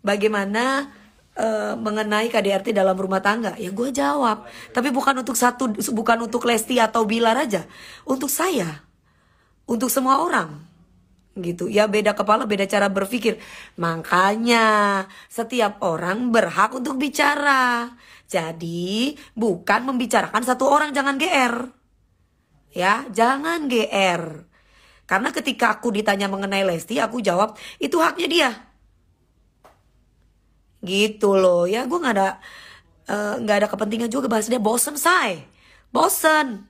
bagaimana mengenai KDRT dalam rumah tangga. Ya gue jawab, tapi bukan untuk Lesti atau Bilar aja, untuk saya, untuk semua orang gitu. Ya beda kepala, beda cara berpikir. Makanya setiap orang berhak untuk bicara. Jadi bukan membicarakan satu orang, jangan GR. Ya, jangan GR. Karena ketika aku ditanya mengenai Lesti, aku jawab itu haknya dia. Gitu loh. Ya gue nggak ada kepentingan juga bahas dia. Bosen say. Bosen.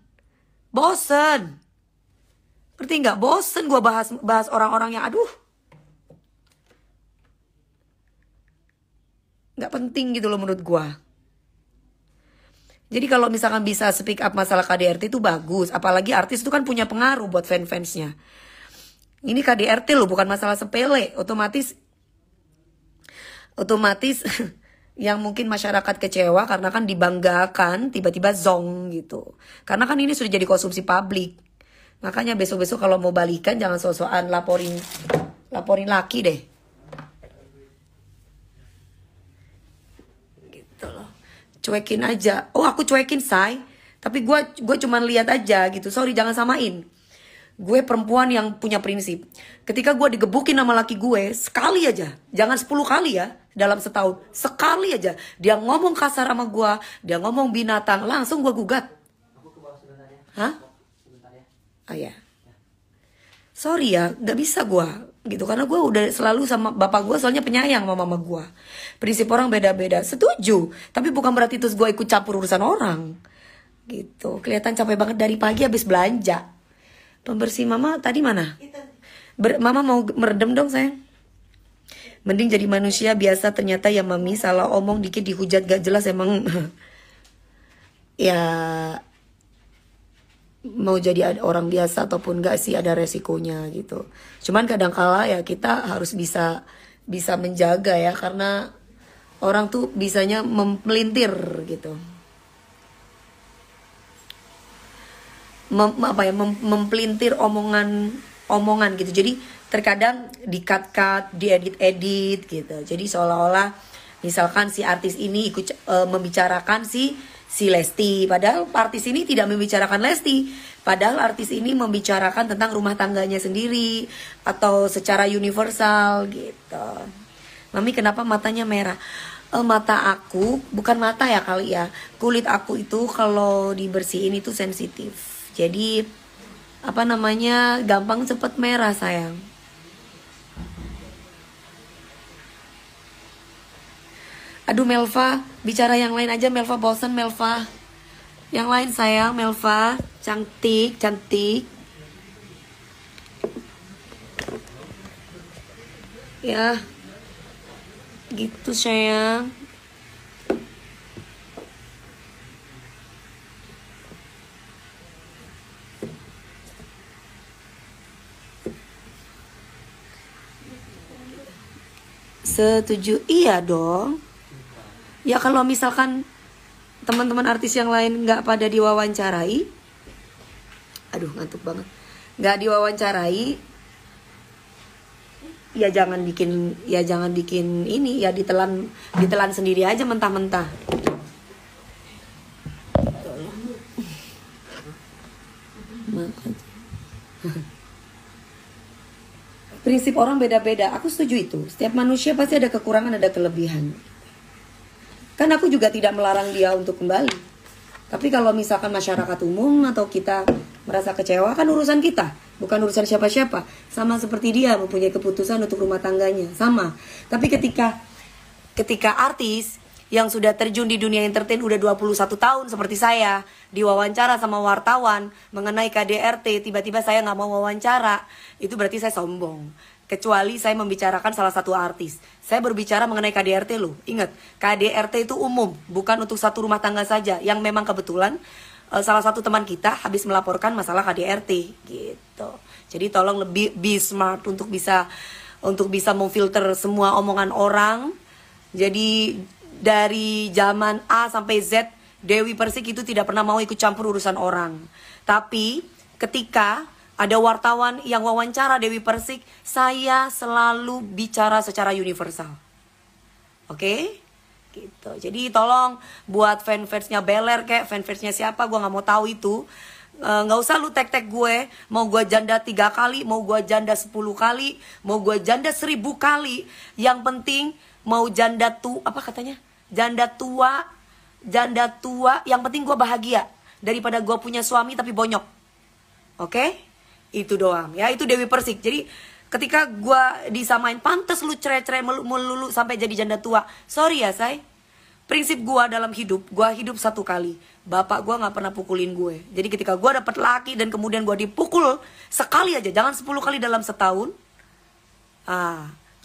Ngerti nggak? Bosen gue bahas orang-orang yang aduh, nggak penting gitu loh menurut gue. Jadi kalau misalkan bisa speak up masalah KDRT itu bagus. Apalagi artis itu kan punya pengaruh buat fans-fansnya. Ini KDRT loh, bukan masalah sepele. Otomatis yang mungkin masyarakat kecewa karena kan dibanggakan tiba-tiba zong gitu. Karena kan ini sudah jadi konsumsi publik. Makanya besok-besok kalau mau balikan jangan so-soan laporin laki deh. Gitu loh. Cuekin aja. Oh, aku cuekin, say. Tapi gue cuman lihat aja gitu. Sorry, jangan samain. Gue perempuan yang punya prinsip. Ketika gue digebukin sama laki gue, sekali aja. Jangan 10 kali ya dalam setahun. Sekali aja. Dia ngomong kasar sama gue, dia ngomong binatang, langsung gue gugat. Aku ke bawah sebentar ya. Hah? Sebentar ya. Oh ya. Sorry ya, gak bisa gue gitu. Karena gue udah selalu sama bapak gue, soalnya penyayang sama mama gue. Prinsip orang beda-beda. Setuju. Tapi bukan berarti terus gue ikut campur urusan orang. Gitu. Kelihatan capek banget dari pagi habis belanja. Pembersih mama tadi mana? Mama mau meredam dong sayang. Mending jadi manusia biasa, ternyata ya mami salah omong dikit dihujat gak jelas emang. Ya mau jadi orang biasa ataupun gak sih ada resikonya gitu. Cuman kadangkala ya kita harus bisa menjaga ya, karena orang tuh bisanya melintir gitu. Mempelintir omongan gitu. Jadi terkadang di-cut, diedit gitu. Jadi seolah-olah misalkan si artis ini ikut membicarakan si Lesti, padahal artis ini tidak membicarakan Lesti. Padahal artis ini membicarakan tentang rumah tangganya sendiri atau secara universal gitu. Mami kenapa matanya merah? Mata aku, bukan mata ya kali ya. Kulit aku itu kalau dibersihin itu sensitif. Jadi gampang cepet merah sayang. Aduh Melva, bicara yang lain aja Melva, bosan Melva. Yang lain sayang, Melva, cantik. Ya, gitu sayang. Setuju, iya dong. Ya kalau misalkan teman-teman artis yang lain nggak pada diwawancarai, aduh ngantuk banget, nggak diwawancarai, ya jangan bikin ini ya, ditelan sendiri aja mentah-mentah. Prinsip orang beda-beda. Aku setuju itu. Setiap manusia pasti ada kekurangan, ada kelebihan. Kan aku juga tidak melarang dia untuk kembali. Tapi kalau misalkan masyarakat umum atau kita merasa kecewa, kan urusan kita, bukan urusan siapa-siapa. Sama seperti dia mempunyai keputusan untuk rumah tangganya, sama. Tapi ketika artis yang sudah terjun di dunia entertain udah 21 tahun seperti saya, diwawancara sama wartawan mengenai KDRT, tiba-tiba saya nggak mau wawancara, itu berarti saya sombong. Kecuali saya membicarakan salah satu artis. Saya berbicara mengenai KDRT loh. Ingat, KDRT itu umum, bukan untuk satu rumah tangga saja. Yang memang kebetulan salah satu teman kita habis melaporkan masalah KDRT gitu. Jadi tolong lebih be smart untuk bisa memfilter semua omongan orang. Jadi dari zaman A sampai Z, Dewi Persik itu tidak pernah mau ikut campur urusan orang. Tapi ketika ada wartawan yang wawancara Dewi Persik, saya selalu bicara secara universal. Oke? Gitu. Jadi tolong buat fanfansnya Beler kayak fanfansnya siapa, gue nggak mau tahu itu. Nggak usah lu tag gue. Mau gue janda 3 kali, mau gue janda 10 kali, mau gue janda 1000 kali. Yang penting mau janda apa katanya? Janda tua. Yang penting gue bahagia daripada gue punya suami tapi bonyok. Oke? Itu doang ya. Itu Dewi Persik. Jadi ketika gue disamain pantes lu cerai-cerai melulu sampai jadi janda tua. Sorry ya say. Prinsip gue dalam hidup, gue hidup 1 kali. Bapak gue gak pernah pukulin gue. Jadi ketika gue dapet laki dan kemudian gue dipukul sekali aja, jangan 10 kali dalam setahun,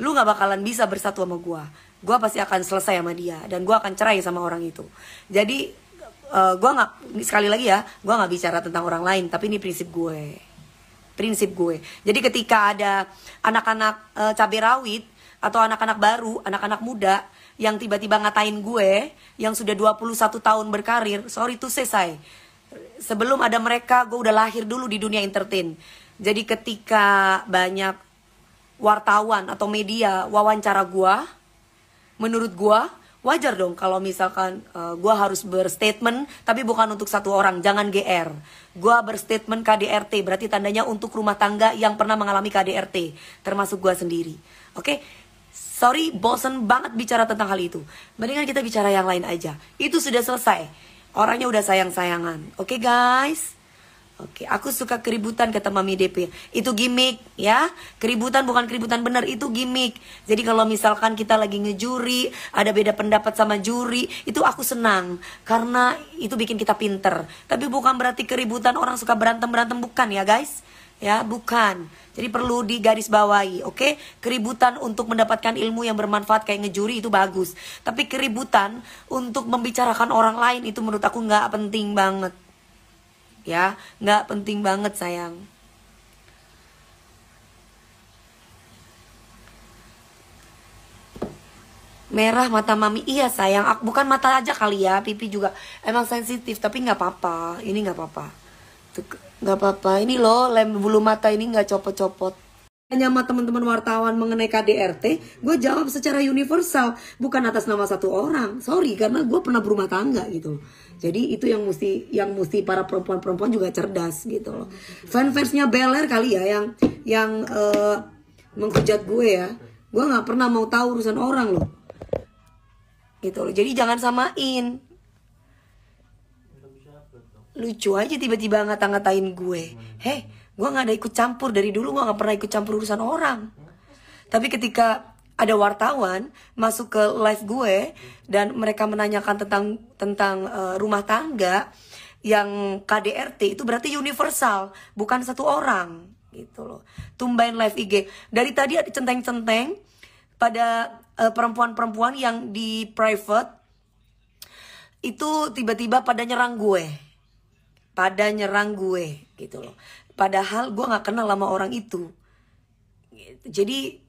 lu gak bakalan bisa bersatu sama gue. Gue pasti akan selesai sama dia dan gue akan cerai sama orang itu. Jadi gue gak, sekali lagi ya, gue gak bicara tentang orang lain, tapi ini prinsip gue. Prinsip gue. Jadi ketika ada anak-anak cabai rawit atau anak-anak baru, anak-anak muda yang tiba-tiba ngatain gue yang sudah 21 tahun berkarir, sorry to say, sebelum ada mereka gue udah lahir dulu di dunia entertain. Jadi ketika banyak wartawan atau media wawancara gue, menurut gue wajar dong kalau misalkan gue harus berstatement, tapi bukan untuk 1 orang, jangan GR. Gue berstatement KDRT, berarti tandanya untuk rumah tangga yang pernah mengalami KDRT, termasuk gue sendiri. Oke? Sorry, bosen banget bicara tentang hal itu. Mendingan kita bicara yang lain aja. Itu sudah selesai. Orangnya udah sayang-sayangan. Oke guys? Oke, aku suka keributan kata Mami DP. Itu gimmick ya. Keributan bukan keributan benar, itu gimmick. Jadi kalau misalkan kita lagi ngejuri, ada beda pendapat sama juri, itu aku senang. Karena itu bikin kita pinter. Tapi bukan berarti keributan orang suka berantem-berantem, bukan ya guys. Ya, bukan. Jadi perlu digarisbawahi, oke? Keributan untuk mendapatkan ilmu yang bermanfaat kayak ngejuri itu bagus. Tapi keributan untuk membicarakan orang lain itu menurut aku nggak penting banget. Ya, nggak penting banget sayang. Merah mata mami, iya sayang. Bukan mata aja kali ya, pipi juga emang sensitif. Tapi nggak apa-apa, ini nggak apa-apa. Nggak apa-apa, ini loh lem bulu mata ini nggak copot-copot. Hanya sama teman-teman wartawan mengenai KDRT, gue jawab secara universal, bukan atas nama 1 orang. Sorry, karena gue pernah berumah tangga gitu. Jadi itu yang mesti para perempuan-perempuan juga cerdas gitu loh. Fansnya Beler kali ya yang menghujat gue ya. Gue nggak pernah mau tahu urusan orang loh. Gitu loh. Jadi jangan samain. Lucu aja tiba-tiba ngata-ngatain gue. Hei, gue gak ada ikut campur. Dari dulu gue gak pernah ikut campur urusan orang. Tapi ketika ada wartawan masuk ke live gue dan mereka menanyakan tentang rumah tangga yang KDRT, itu berarti universal, bukan 1 orang gitu loh. Tumbain live IG. Dari tadi ada centeng-centeng pada perempuan-perempuan yang di private itu tiba-tiba pada nyerang gue. Gitu loh. Padahal gue gak kenal sama orang itu. Jadi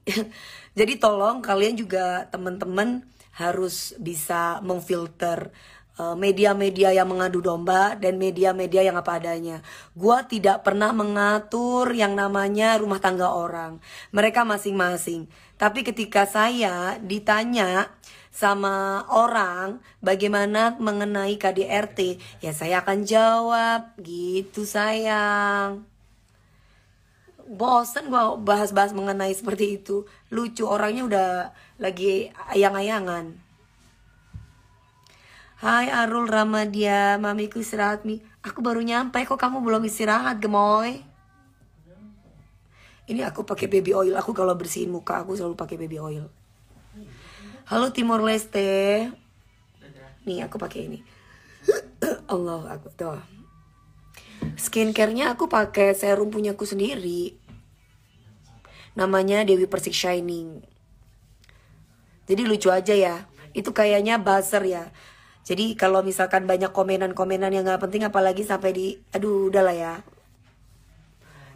tolong kalian juga teman-teman harus bisa memfilter media-media yang mengadu domba dan media-media yang apa adanya. Gue tidak pernah mengatur yang namanya rumah tangga orang. Mereka masing-masing. Tapi ketika saya ditanya sama orang bagaimana mengenai KDRT, ya saya akan jawab gitu sayang. Bosen gue bahas-bahas mengenai seperti itu. Lucu, orangnya udah lagi ayang-ayangan. Hai Arul Ramadia, mamiku istirahat mi. Aku baru nyampe kok kamu belum istirahat gemoy. Ini aku pakai baby oil. Aku kalau bersihin muka aku selalu pakai baby oil. Halo Timor Leste. Nih aku pakai ini. Allah aku tuh. Skincare-nya aku pakai serum punyaku sendiri. Namanya Dewi Persik Shining. Jadi lucu aja ya. Itu kayaknya buzzer ya. Jadi kalau misalkan banyak komenan-komenan yang gak penting, apalagi sampai di, aduh udahlah ya.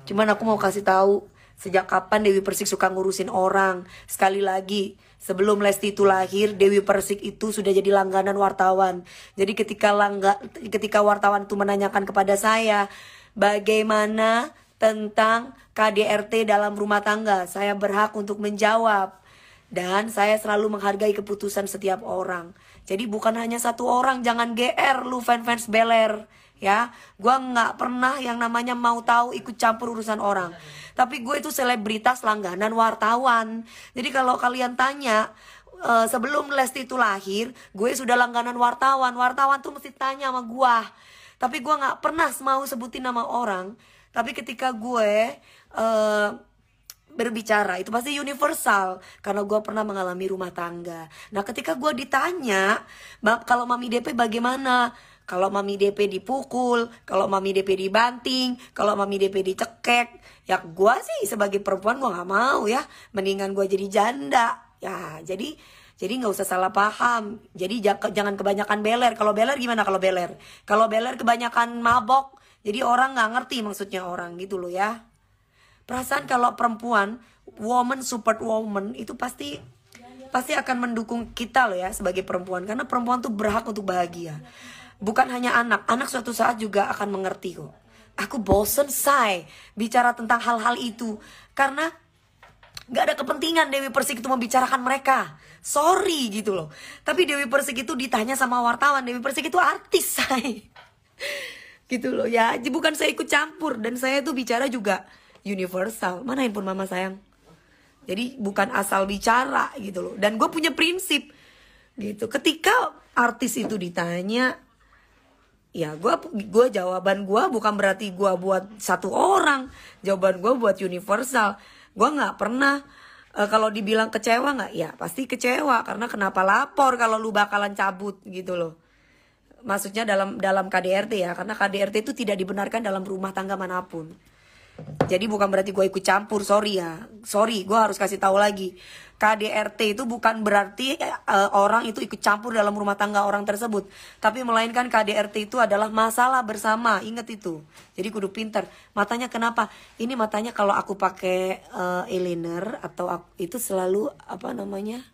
Cuman aku mau kasih tahu sejak kapan Dewi Persik suka ngurusin orang. Sekali lagi, sebelum Lesti itu lahir, Dewi Persik itu sudah jadi langganan wartawan. Jadi ketika wartawan itu menanyakan kepada saya bagaimana tentang KDRT dalam rumah tangga, saya berhak untuk menjawab. Dan saya selalu menghargai keputusan setiap orang. Jadi bukan hanya satu orang, jangan GR lu fans Beler. Ya, gue nggak pernah yang namanya mau tahu ikut campur urusan orang. Tapi gue itu selebritas langganan wartawan. Jadi kalau kalian tanya, sebelum Lesti itu lahir, gue sudah langganan wartawan. Wartawan tuh mesti tanya sama gue. Tapi gue nggak pernah mau sebutin nama orang. Tapi ketika gue berbicara itu pasti universal, karena gue pernah mengalami rumah tangga. Nah ketika gue ditanya, kalau Mami DP bagaimana? Kalau Mami DP dipukul, kalau Mami DP dibanting, kalau Mami DP dicekek, ya gue sih sebagai perempuan gue nggak mau ya, mendingan gue jadi janda ya. Jadi nggak usah salah paham. Jadi jangan kebanyakan beler. Kalau beler gimana? Kalau beler kebanyakan mabok, jadi orang nggak ngerti maksudnya orang gitu loh ya. Perasaan kalau perempuan, woman support woman, itu pasti akan mendukung kita loh ya sebagai perempuan. Karena perempuan tuh berhak untuk bahagia. Bukan hanya anak suatu saat juga akan mengerti kok. Aku bosen say bicara tentang hal-hal itu. Karena gak ada kepentingan Dewi Persik itu membicarakan mereka. Sorry gitu loh. Tapi Dewi Persik itu ditanya sama wartawan, Dewi Persik itu artis say. Gitu loh ya. Bukan saya ikut campur. Dan saya tuh bicara juga universal. Mana handphone mama sayang? Jadi bukan asal bicara gitu loh. Dan gue punya prinsip gitu. Ketika artis itu ditanya, ya gue jawaban gue bukan berarti gue buat satu orang. Jawaban gue buat universal. Gue nggak pernah kalau dibilang kecewa nggak? Ya pasti kecewa, karena kenapa lapor kalau lu bakalan cabut gitu loh. Maksudnya dalam KDRT ya, karena KDRT itu tidak dibenarkan dalam rumah tangga manapun. Jadi bukan berarti gue ikut campur, sorry ya. Sorry, gue harus kasih tahu lagi. KDRT itu bukan berarti orang itu ikut campur dalam rumah tangga orang tersebut. Tapi melainkan KDRT itu adalah masalah bersama. Ingat itu. Jadi kudu pinter. Matanya kenapa? Ini matanya kalau aku pakai eyeliner atau itu selalu apa namanya?